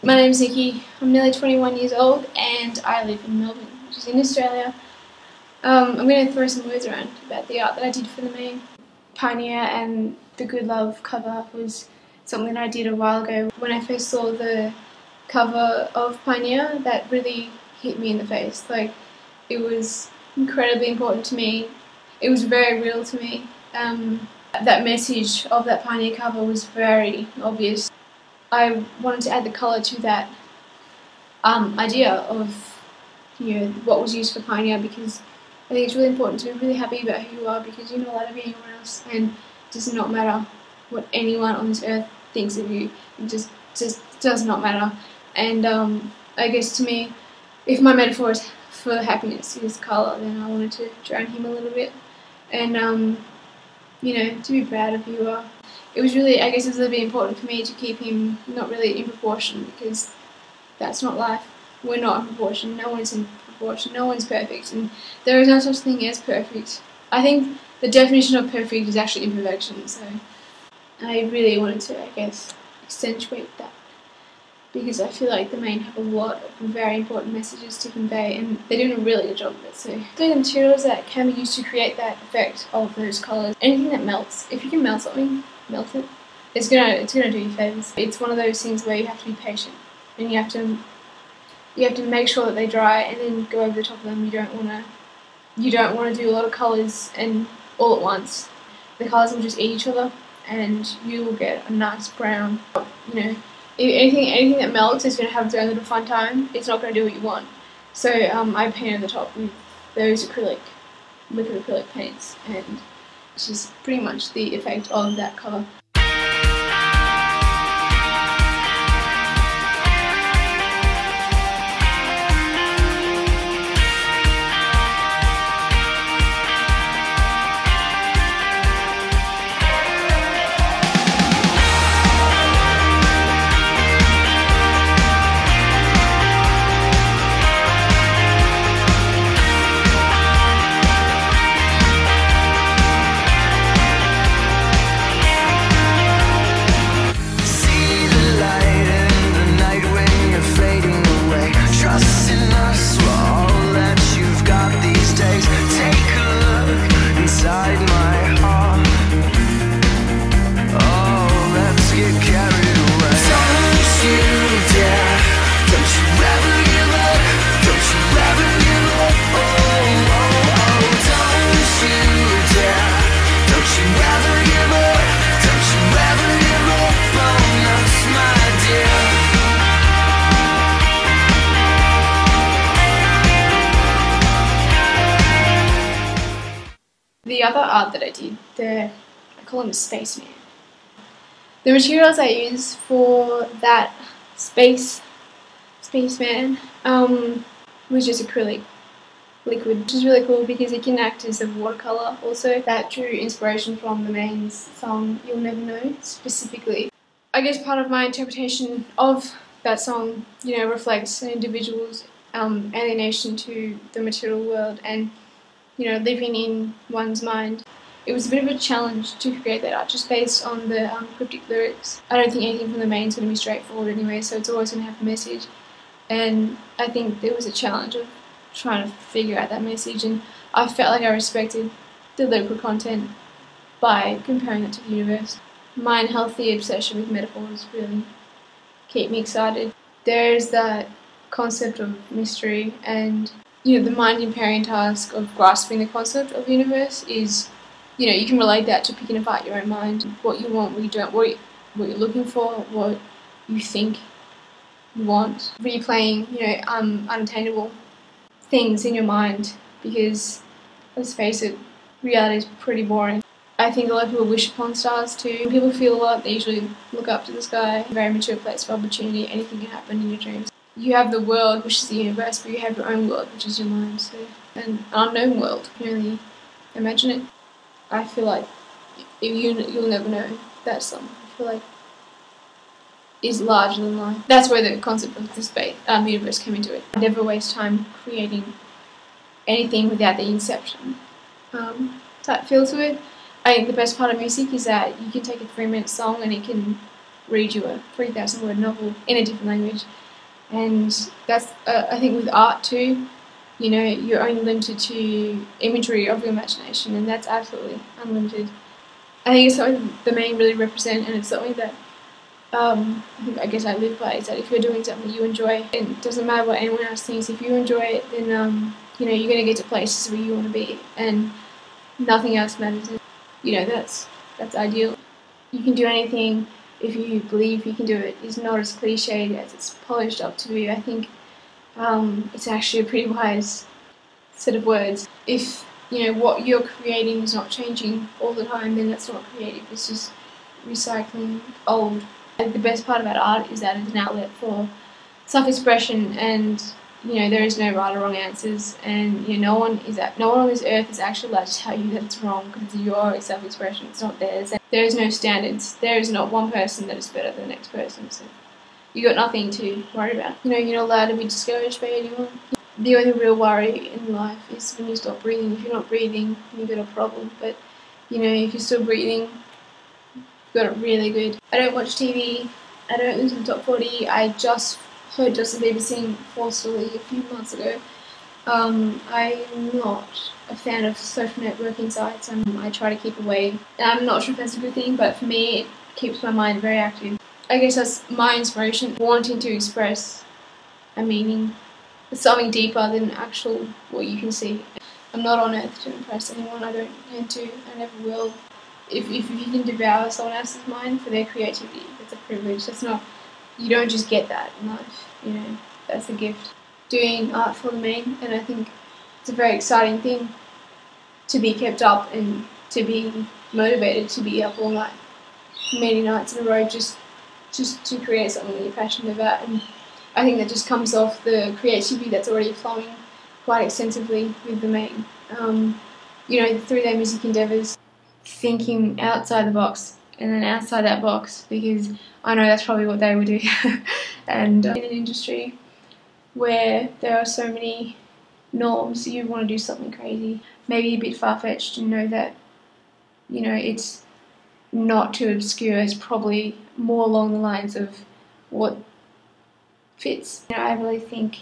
My name's Nicky. I'm nearly 21 years old and I live in Melbourne, which is in Australia. I'm going to throw some words around about the art that I did for the Maine. Pioneer and the Good Love cover was something that I did a while ago. When I first saw the cover of Pioneer, that really hit me in the face. Like, it was incredibly important to me. It was very real to me. That message of that Pioneer cover was very obvious. I wanted to add the colour to that idea of what was used for Pioneer, because I think it's really important to be really happy about who you are, because you're not allowed to be anyone else, and it does not matter what anyone on this earth thinks of you. It just does not matter. And I guess to me, if my metaphor is for happiness is colour, then I wanted to drown him a little bit, and to be proud of who you are. It was really, I guess it was really important for me to keep him not really in proportion, because that's not life. We're not in proportion, no one's in proportion, no one's perfect, and there is no such thing as perfect. I think the definition of perfect is actually imperfection, so I really wanted to, I guess, accentuate that, because I feel like the Maine have a lot of very important messages to convey, and they're doing a really good job of it. So the materials that can be used to create that effect of those colours, anything that melts, if you can melt something, melt it. It's gonna do you favours. It's one of those things where you have to be patient, and you have to make sure that they dry, and then go over the top of them. You don't wanna do a lot of colours and all at once. The colours will just eat each other, and you will get a nice brown. Anything that melts is gonna have its own little fun time. It's not gonna do what you want. So I painted the top with those liquid acrylic paints, and which is pretty much the effect of that cover. The other art that I did, I call him a spaceman. The materials I use for that spaceman was just acrylic liquid, which is really cool because it can act as a watercolour also. That drew inspiration from the Maine's song You'll Never Know specifically. I guess part of my interpretation of that song, reflects an individual's alienation to the material world and living in one's mind. It was a bit of a challenge to create that art just based on the cryptic lyrics. I don't think anything from the Maine is going to be straightforward anyway, so it's always going to have a message. And I think there was a challenge of trying to figure out that message, and I felt like I respected the lyrical content by comparing it to the universe. My unhealthy obsession with metaphors really keep me excited. There's that concept of mystery, and the mind-impairing task of grasping the concept of the universe is, you can relate that to picking apart your own mind, what you want, what you don't, what you're looking for, what you think you want, replaying, unattainable things in your mind, because, let's face it, reality is pretty boring. I think a lot of people wish upon stars too. When people feel a lot, they usually look up to the sky. A very mature place for opportunity, anything can happen in your dreams. You have the world, which is the universe, but you have your own world, which is your mind. So, an unknown world, you can only imagine it. I feel like you'll never know that song. I feel like is larger than life. That's where the concept of the space, universe came into it. I never waste time creating anything without the inception type feel to it. I think the best part of music is that you can take a 3-minute song and it can read you a 3,000 word novel in a different language. And that's, I think with art too, you know, you're only limited to imagery of your imagination, and that's absolutely unlimited. I think it's something the Maine really represent, and it's something that I guess I live by, is that if you're doing something you enjoy, and it doesn't matter what anyone else thinks, if you enjoy it, then you know, you're going to get to places where you want to be, and nothing else matters. You know, that's ideal. You can do anything if you believe you can do it. It's not as cliched as it's polished up to be. I think it's actually a pretty wise set of words. If, you know, what you're creating is not changing all the time, then that's not creative. It's just recycling old. The best part about art is that it's an outlet for self-expression, and you know, there is no right or wrong answers, and you know, no one on this earth is actually allowed to tell you that it's wrong, because your self-expression, it's not theirs. And there is no standards. There is not one person that is better than the next person. So you got nothing to worry about. You know, you're not allowed to be discouraged by anyone. The only real worry in life is when you stop breathing. If you're not breathing, you've got a problem. But you know, if you're still breathing, you've got it really good. I don't watch TV. I don't listen to Top 40. I just heard Justin Bieber sing forcefully a few months ago. I'm not a fan of social networking sites. I try to keep away. I'm not sure if that's a good thing, but for me, it keeps my mind very active. I guess that's my inspiration, wanting to express a meaning, something deeper than actual what you can see. I'm not on earth to impress anyone. I don't intend to. I never will. If you can devour someone else's mind for their creativity, that's a privilege. That's not. You don't just get that in life. You know, that's a gift. Doing art for the Maine, and I think it's a very exciting thing to be kept up and to be motivated to be up all night, many nights in a row, just to create something that you're passionate about. And I think that just comes off the creativity that's already flowing quite extensively with the Maine. You know, through their music endeavours, thinking outside the box and then outside that box, because I know that's probably what they would do. And in an industry where there are so many norms, you want to do something crazy, maybe a bit far-fetched, and know that, you know, it's not too obscure. It's probably more along the lines of what fits. You know, I really think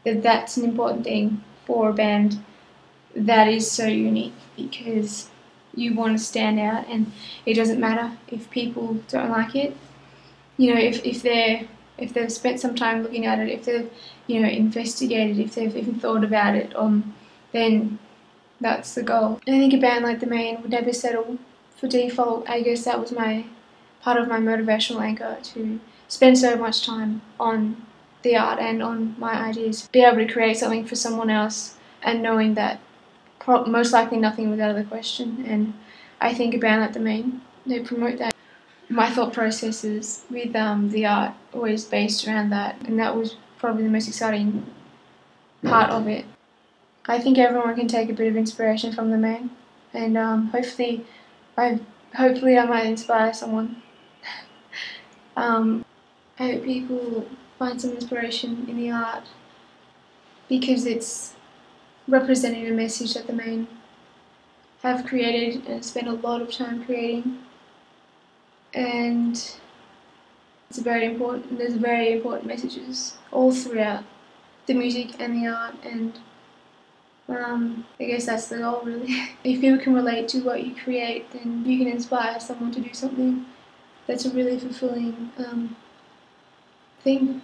that that's an important thing for a band that is so unique, because you want to stand out, and it doesn't matter if people don't like it. You know, if they've spent some time looking at it, if they've, you know, investigated, if they've even thought about it, then that's the goal. I think a band like the Maine would never settle for default. I guess that was part of my motivational anchor, to spend so much time on the art and on my ideas, be able to create something for someone else, and knowing that most likely nothing was out of the question. And I think a band like the Maine, they promote that. My thought processes with the art always based around that, and that was probably the most exciting part of it. I think everyone can take a bit of inspiration from the Maine, and hopefully I might inspire someone. I hope people find some inspiration in the art, because it's representing a message that the Maine have created and spent a lot of time creating, and it's very important. There's very important messages all throughout the music and the art, and I guess that's the goal, really. If people can relate to what you create, then you can inspire someone to do something that's a really fulfilling thing.